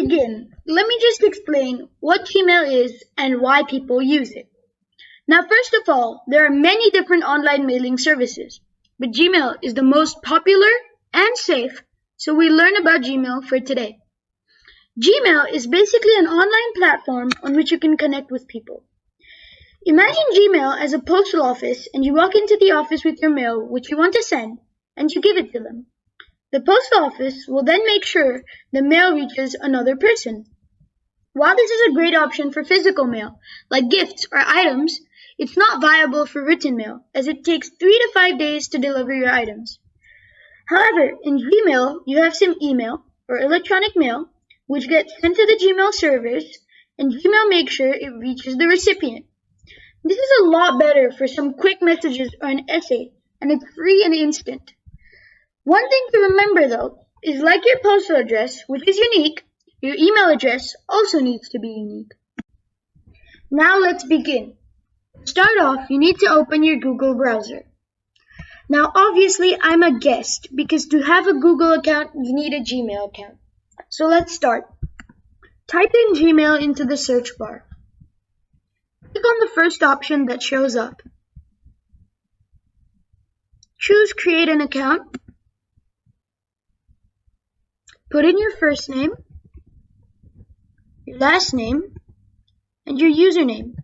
begin, let me just explain what Gmail is and why people use it. Now, first of all, there are many different online mailing services, but Gmail is the most popular and safe, so we learn about Gmail for today. Gmail is basically an online platform on which you can connect with people. Imagine Gmail as a postal office, and you walk into the office with your mail which you want to send, and you give it to them. The post office will then make sure the mail reaches another person. While this is a great option for physical mail, like gifts or items, it's not viable for written mail, as it takes 3 to 5 days to deliver your items. However, in Gmail, you have some email or electronic mail, which gets sent to the Gmail servers, and Gmail makes sure it reaches the recipient. This is a lot better for some quick messages or an essay, and it's free and instant. One thing to remember though, is like your postal address, which is unique, your email address also needs to be unique. Now let's begin. To start off, you need to open your Google browser. Now obviously I'm a guest, because to have a Google account, you need a Gmail account. So let's start. Type in Gmail into the search bar. Click on the first option that shows up. Choose Create an Account. Put in your first name, your last name, and your username.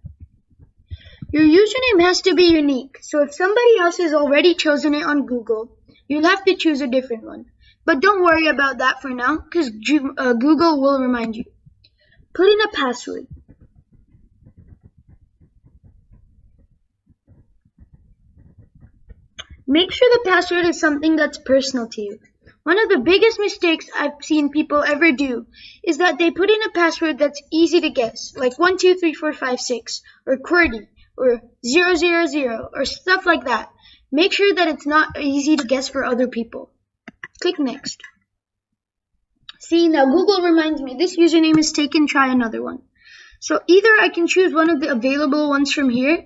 Your username has to be unique, so if somebody else has already chosen it on Google, you'll have to choose a different one. But don't worry about that for now, because Google will remind you. Put in a password. Make sure the password is something that's personal to you. One of the biggest mistakes I've seen people ever do is that they put in a password that's easy to guess, like 123456, or QWERTY, or 000, or stuff like that. Make sure that it's not easy to guess for other people. Click Next. See, now Google reminds me this username is taken, try another one. So either I can choose one of the available ones from here,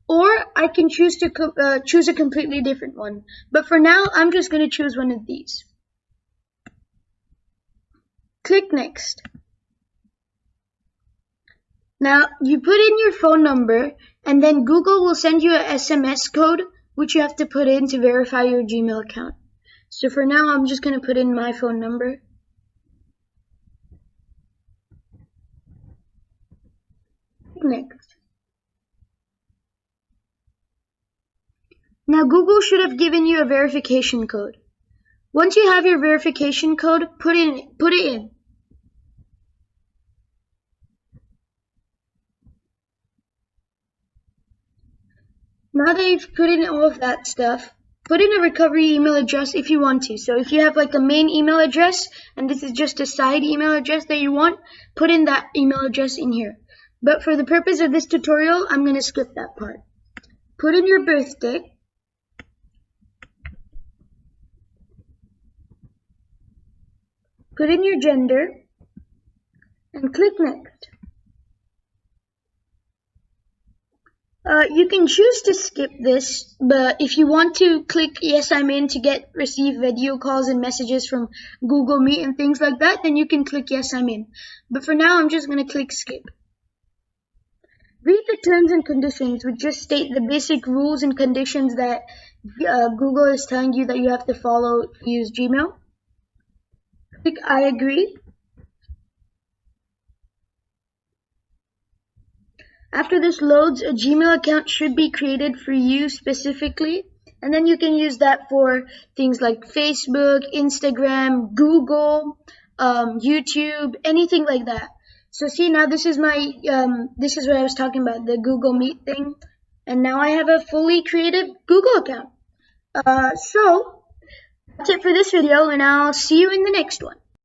or I can choose to choose a completely different one. But for now, I'm just going to choose one of these. Click Next. Now, you put in your phone number, and then Google will send you an SMS code, which you have to put in to verify your Gmail account. So for now, I'm just going to put in my phone number. Click Next. Now, Google should have given you a verification code. Once you have your verification code, put it in. Now that you've put in all of that stuff, put in a recovery email address if you want to. So if you have like a main email address, and this is just a side email address that you want, put in that email address in here. But for the purpose of this tutorial, I'm going to skip that part. Put in your birthday. Put in your gender, and click Next. You can choose to skip this, but if you want to click Yes, I'm in to receive video calls and messages from Google Meet and things like that, then you can click Yes, I'm in. But for now, I'm just going to click Skip. Read the terms and conditions, which just state the basic rules and conditions that Google is telling you that you have to follow to use Gmail. Click I agree. After this loads, a Gmail account should be created for you specifically, and then you can use that for things like Facebook, Instagram, Google, YouTube, anything like that. So see, now this is what I was talking about, the Google Meet thing, and now I have a fully created Google account. So that's it for this video, and I'll see you in the next one.